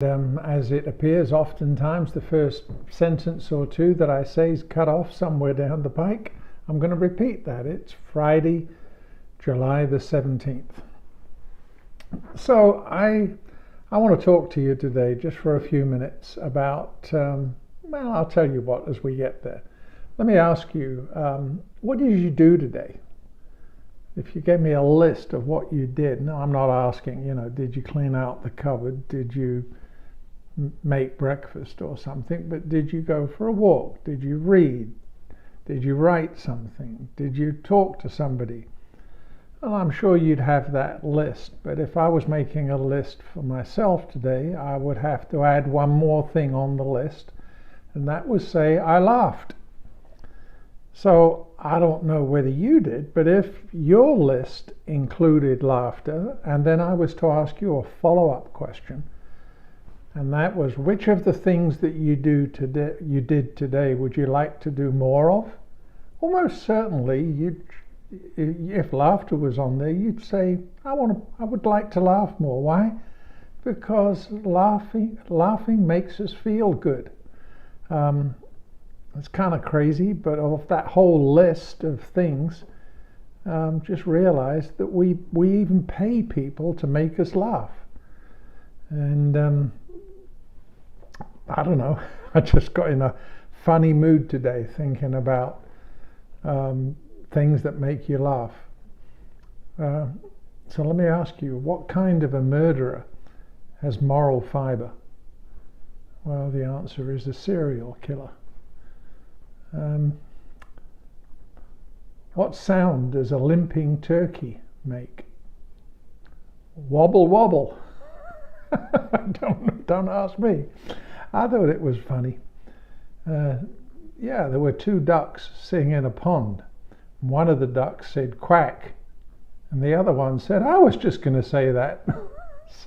As it appears, oftentimes the first sentence or two that I say is cut off somewhere down the pike. I'm going to repeat that. It's Friday, July the 17th. So I want to talk to you today just for a few minutes about, well, I'll tell you what as we get there. Let me ask you, what did you do today? If you gave me a list of what you did, no, I'm not asking, did you clean out the cupboard? Did you make breakfast or something? But did you go for a walk? Did you read? Did you write something? Did you talk to somebody? Well, I'm sure you'd have that list, but if I was making a list for myself today, I would have to add one more thing on the list, and that was say I laughed. So I don't know whether you did, but if your list included laughter, and then I was to ask you a follow-up question, and that was, which of the things that you did today would you like to do more of? Almost certainly, if laughter was on there, you'd say, I would like to laugh more. Why? Because laughing makes us feel good. It's kind of crazy, but of that whole list of things, just realize that we even pay people to make us laugh. And I don't know, I just got in a funny mood today thinking about things that make you laugh. So let me ask you, what kind of a murderer has moral fiber? Well, the answer is a serial killer. What sound does a limping turkey make? Wobble wobble. Don't ask me. I thought it was funny. There were two ducks sitting in a pond. One of the ducks said quack, and the other one said, I was just going to say that.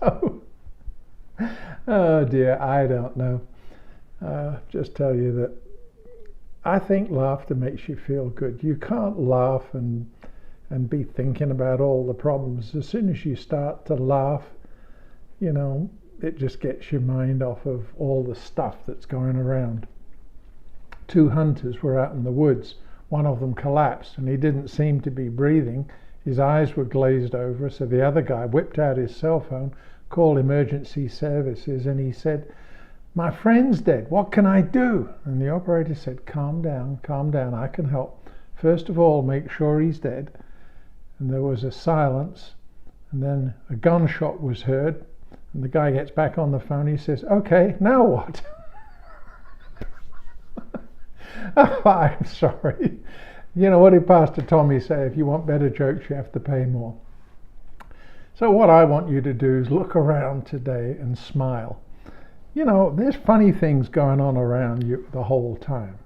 So, oh dear, I don't know. Just tell you that I think laughter makes you feel good. You can't laugh and be thinking about all the problems. As soon as you start to laugh, it just gets your mind off of all the stuff that's going around. Two hunters were out in the woods. One of them collapsed and he didn't seem to be breathing. His eyes were glazed over, so the other guy whipped out his cell phone, called emergency services, and he said, my friend's dead, what can I do? And the operator said, calm down, I can help. First of all, make sure he's dead. And there was a silence, and then a gunshot was heard, and the guy gets back on the phone, he says, okay, now what? Oh, I'm sorry. What did Pastor Tommy say? If you want better jokes, you have to pay more. So what I want you to do is look around today and smile. There's funny things going on around you the whole time.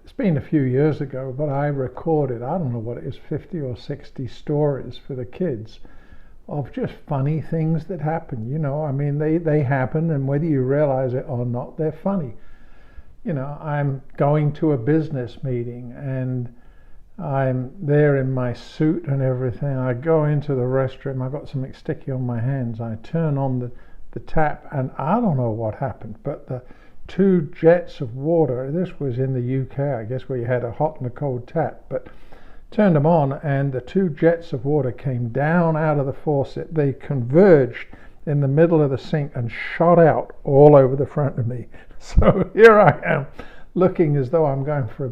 It's been a few years ago, but I recorded, I don't know what it is, 50 or 60 stories for the kids of just funny things that happen. They happen, and whether you realize it or not, they're funny. I'm going to a business meeting and I'm there in my suit and everything. I go into the restroom, I've got something sticky on my hands. I turn on the tap, and I don't know what happened, but the two jets of water, this was in the UK, I guess, where you had a hot and a cold tap, but turned them on, and the two jets of water came down out of the faucet. They converged in the middle of the sink and shot out all over the front of me. So here I am, looking as though I'm going for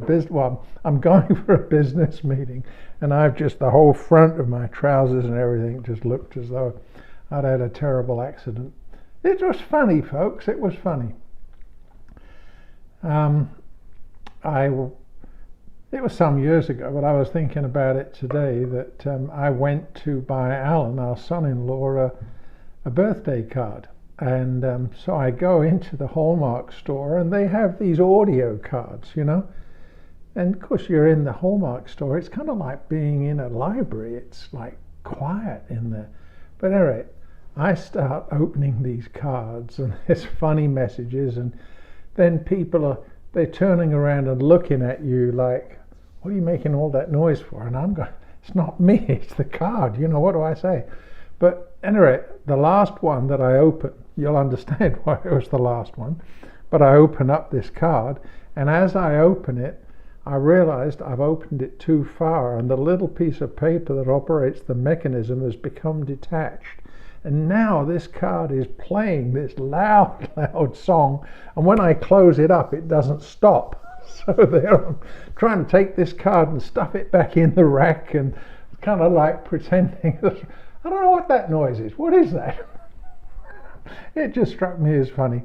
I'm going for a business meeting, and I've just, the whole front of my trousers and everything just looked as though I'd had a terrible accident. It was funny, folks. It was funny. It was some years ago, but I was thinking about it today that I went to buy Alan, our son-in-law, a birthday card. And so I go into the Hallmark store, and they have these audio cards, And of course, you're in the Hallmark store. It's kind of like being in a library. It's like quiet in there. But anyway, I start opening these cards, and there's funny messages, and then they're turning around and looking at you like, what are you making all that noise for? And I'm going, it's not me, it's the card. What do I say? But anyway, the last one that I opened, you'll understand why it was the last one, but I open up this card, and as I open it, I realized I've opened it too far, and the little piece of paper that operates the mechanism has become detached. And now this card is playing this loud, loud song, and when I close it up, it doesn't stop. So there I'm trying to take this card and stuff it back in the rack, and kind of like pretending. I don't know what that noise is. What is that? It just struck me as funny.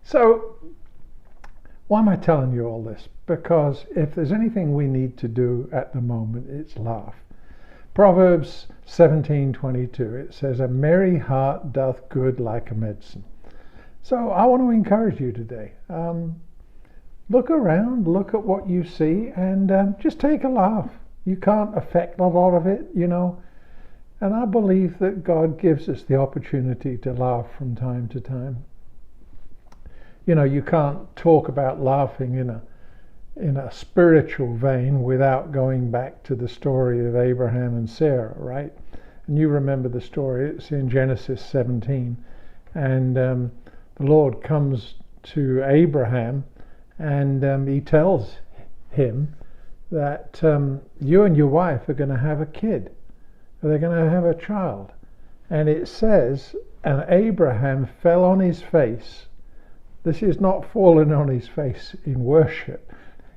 So why am I telling you all this? Because if there's anything we need to do at the moment, it's laugh. Proverbs 17:22, it says, "A merry heart doth good like a medicine." So I want to encourage you today. Look around, look at what you see, and just take a laugh. You can't affect a lot of it, you know. And I believe that God gives us the opportunity to laugh from time to time. You know, you can't talk about laughing in a spiritual vein without going back to the story of Abraham and Sarah, right? And you remember the story. It's in Genesis 17. And the Lord comes to Abraham, and he tells him that you and your wife are going to have a kid. They're going to have a child. And it says, and Abraham fell on his face. This is not falling on his face in worship.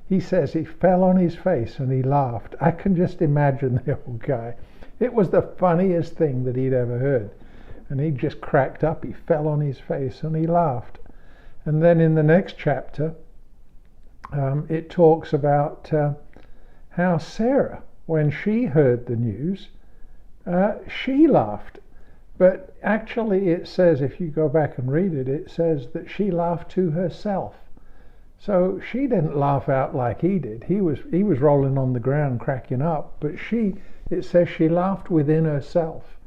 He says he fell on his face and he laughed. I can just imagine the old guy. It was the funniest thing that he'd ever heard. And he just cracked up. He fell on his face and he laughed. And then in the next chapter, it talks about how Sarah, when she heard the news, she laughed. But actually it says, if you go back and read it, it says that she laughed to herself. So she didn't laugh out like he did. He was rolling on the ground cracking up, but it says she laughed within herself.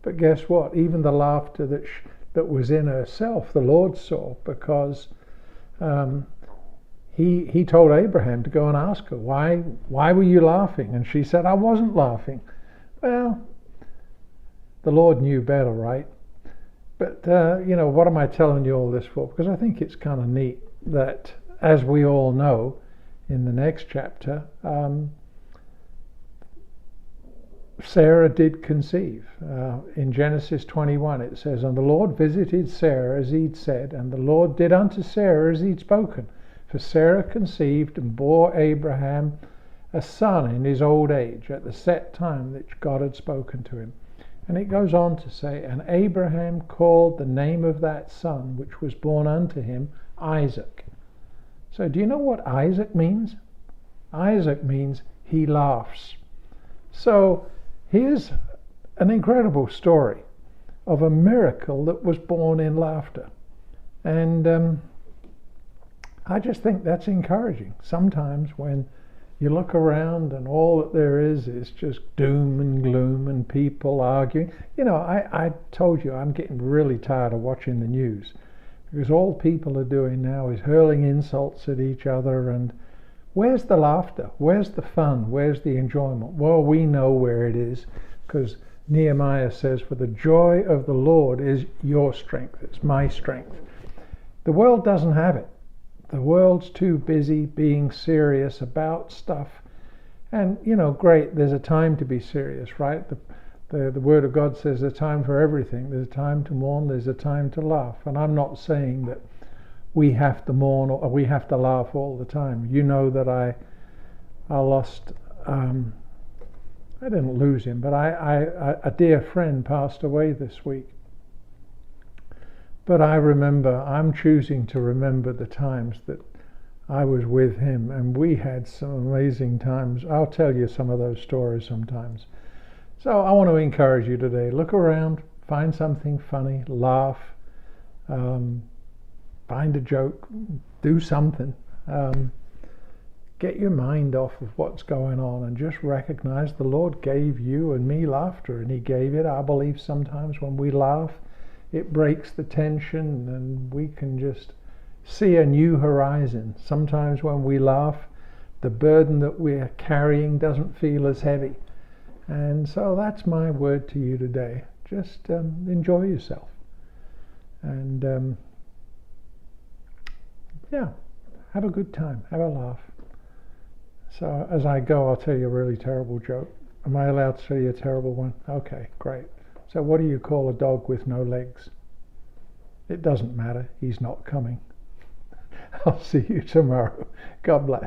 But guess what? Even the laughter that was in herself, the Lord saw, because he told Abraham to go and ask her, why were you laughing? And she said, I wasn't laughing. Well, the Lord knew better, right? But, what am I telling you all this for? Because I think it's kind of neat that, as we all know, in the next chapter, Sarah did conceive. In Genesis 21, it says, "And the Lord visited Sarah as he'd said, and the Lord did unto Sarah as he'd spoken. For Sarah conceived and bore Abraham a son in his old age, at the set time that God had spoken to him." And it goes on to say, "And Abraham called the name of that son which was born unto him Isaac." So do you know what Isaac means? Isaac means he laughs. So here's an incredible story of a miracle that was born in laughter. And I just think that's encouraging. Sometimes when you look around and all that there is just doom and gloom and people arguing. I told you I'm getting really tired of watching the news, because all people are doing now is hurling insults at each other. And where's the laughter? Where's the fun? Where's the enjoyment? Well, we know where it is, because Nehemiah says, "For the joy of the Lord is your strength." It's my strength. The world doesn't have it. The world's too busy being serious about stuff. And, great, there's a time to be serious, right? The Word of God says there's a time for everything. There's a time to mourn, there's a time to laugh. And I'm not saying that we have to mourn or we have to laugh all the time. You know that I lost, I didn't lose him, but a dear friend passed away this week. But I'm choosing to remember the times that I was with him, and we had some amazing times. I'll tell you some of those stories sometimes. So I want to encourage you today. Look around, find something funny, laugh, find a joke, do something. Get your mind off of what's going on and just recognize the Lord gave you and me laughter, and he gave it. I believe sometimes when we laugh, it breaks the tension and we can just see a new horizon. Sometimes when we laugh, the burden that we're carrying doesn't feel as heavy. And so that's my word to you today. just enjoy yourself. And yeah, have a good time, have a laugh. So as I go, I'll tell you a really terrible joke. Am I allowed to tell you a terrible one? Okay, great. So what do you call a dog with no legs? It doesn't matter, he's not coming. I'll see you tomorrow. God bless.